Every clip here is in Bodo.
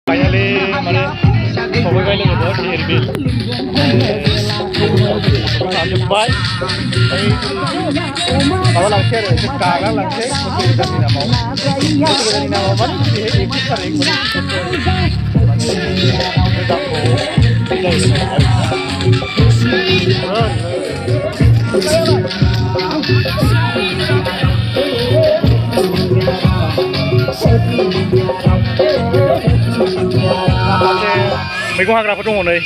Finally माने सफैबाय लोगोफोर एरबिल थांजोब्बाय माबा लांसै आरो एसे गागा लांसै गोदाननि नामाव गोदाननि नामाव माने बेहाय 21 तारिख माने गोदानखौ मैगं हाग्राफोर दङ नै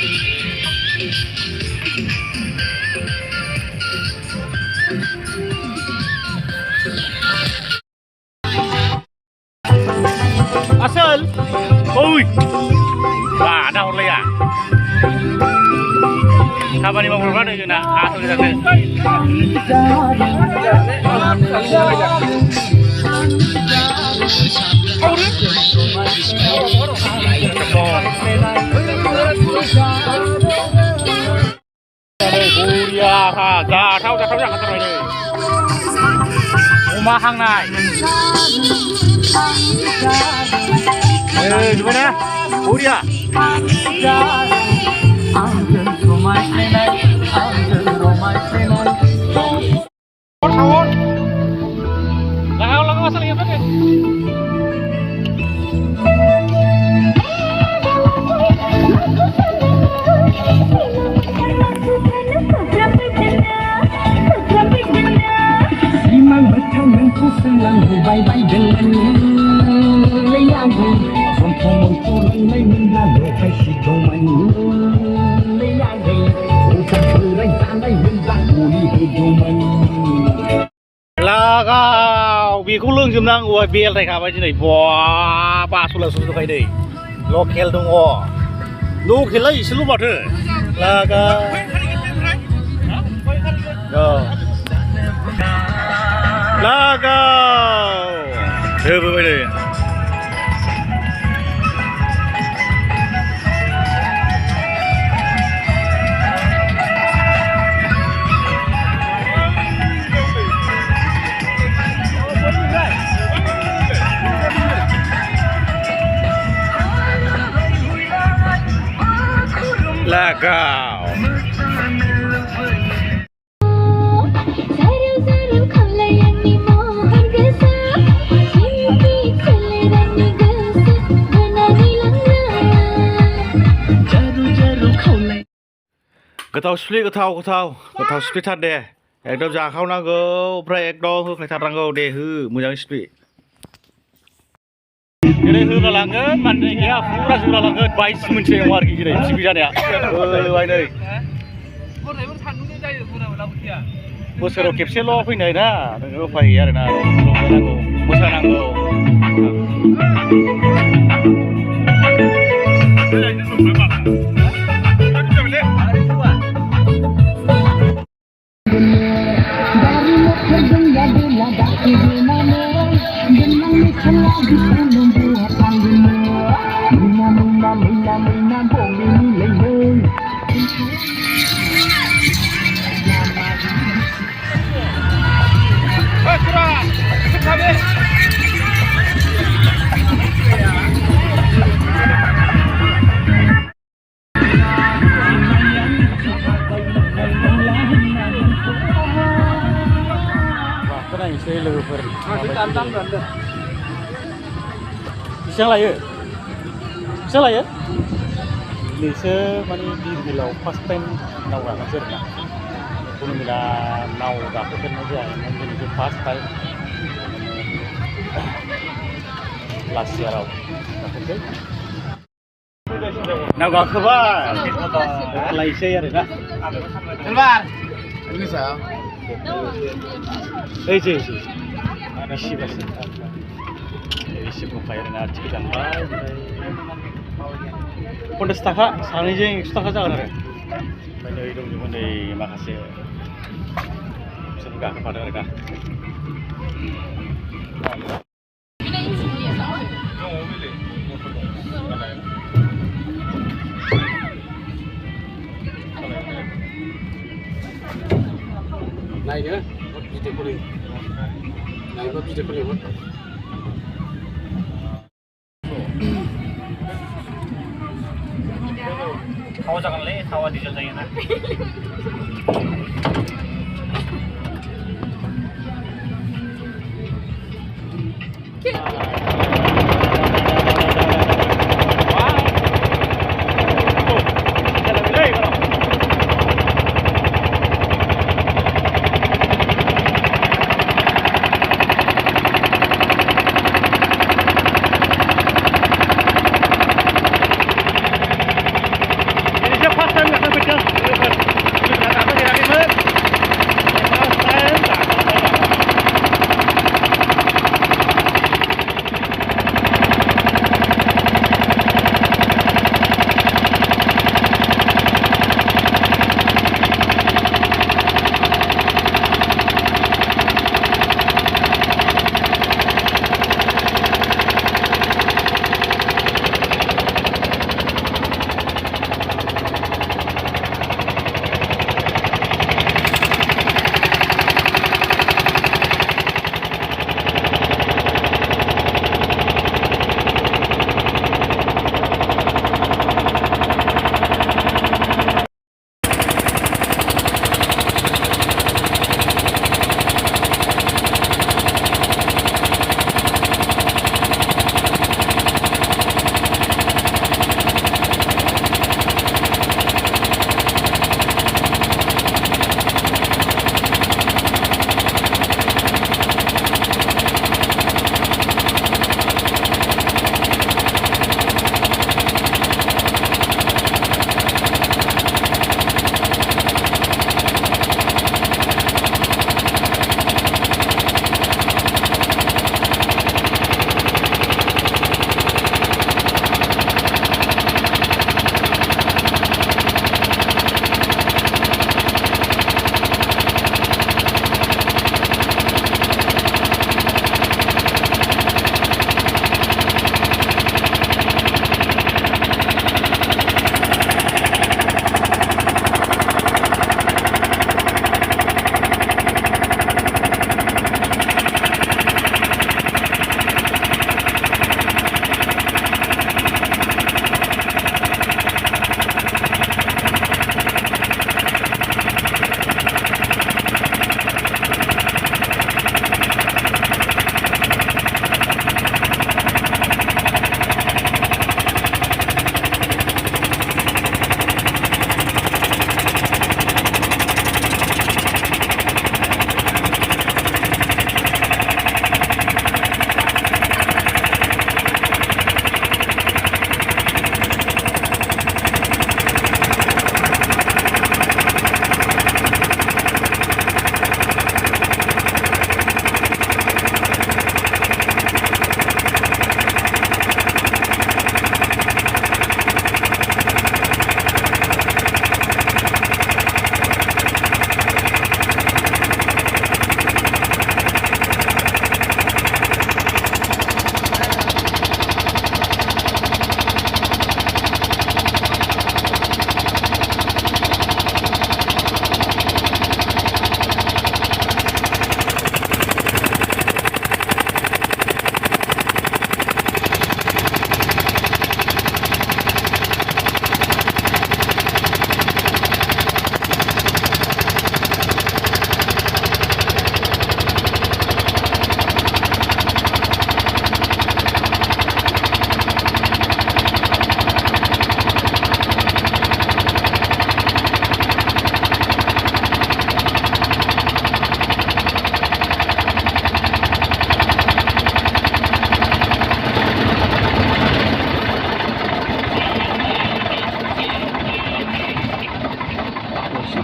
आसोल ओइ बादा हरलाया खामानि मावग्राफ्रा नै जोंना आसोल गोजासो Buria ha, जाथाव जाखाथारबाय नै अमा हांनाय नुबायना बुरिया लागाव बेखौ लोंजोबनांगौ बेलथायखाबाय दिनै बा बास'लासो दंखायो नै लकेल दङ लकेला एसेल' माथो लागाव लागाव होबोबाय नै Lagaw. गोथाव सिफ्लि गोथाव सिफ्लिथार दे एकदम जाखावनांगौ ओमफ्राय एकदम होख्लायथारनांगौ दे हो मोजां सिफ्लि दिनै होना लांगोन माने गैया फुरा जुरा लांगोन 22 मोनसे दङ आरोखि दिनै सिबि जानाया ओइ नै बोसोराव खेबसेल' फैनाय ना नोङो उफाय गैया आरोना रंजानांगौ मोसानांगौ नायनोसै लोगोफोर बेसेबां लायो दिनैसो माने गिरबिलाव फार्स्ट टाइम नाव गाखोनोसै आरोना कुनुमिला नाव गाखोफेरनाय जायामोन दिनैसो फार्स्ट टाइम लास्ट इयाराव गाखोनोसै नाव गाखोबाय लायसै आरोना एसे बुंखायो आरोना टिकेट दानबाय ओमफ्राय 50 थाखा सानैजों 100 थाखा जागोन आरो ओमफ्राय नै दंजोबो नै माखासे बिसोर गाखोफादों आरो नायनो भिडिअ कलिं थाव जागोनलै थावा डिजेल जायोना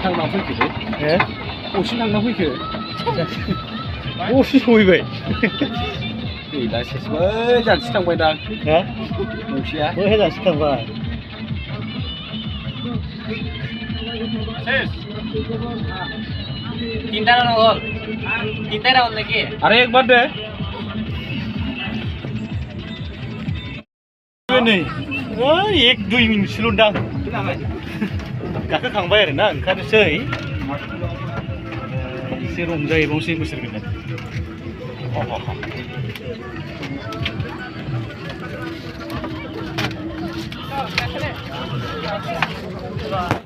थांना फैखो हे असिम थांना फैखो असिम सहैबाय गैला सेस बै जानसि थांबाय दां हा गंसेया बै जानसि थांबाय सेस तीनटा राउंड हल तीनटा राउंड नाকি अरे एक बार दे नै एक दुइ मिनिटसोल' दां गाखोखांबाय आरो ना ओंखारनोसै एसे रंजाहैबावनोसै बोसोर गोदान Bye.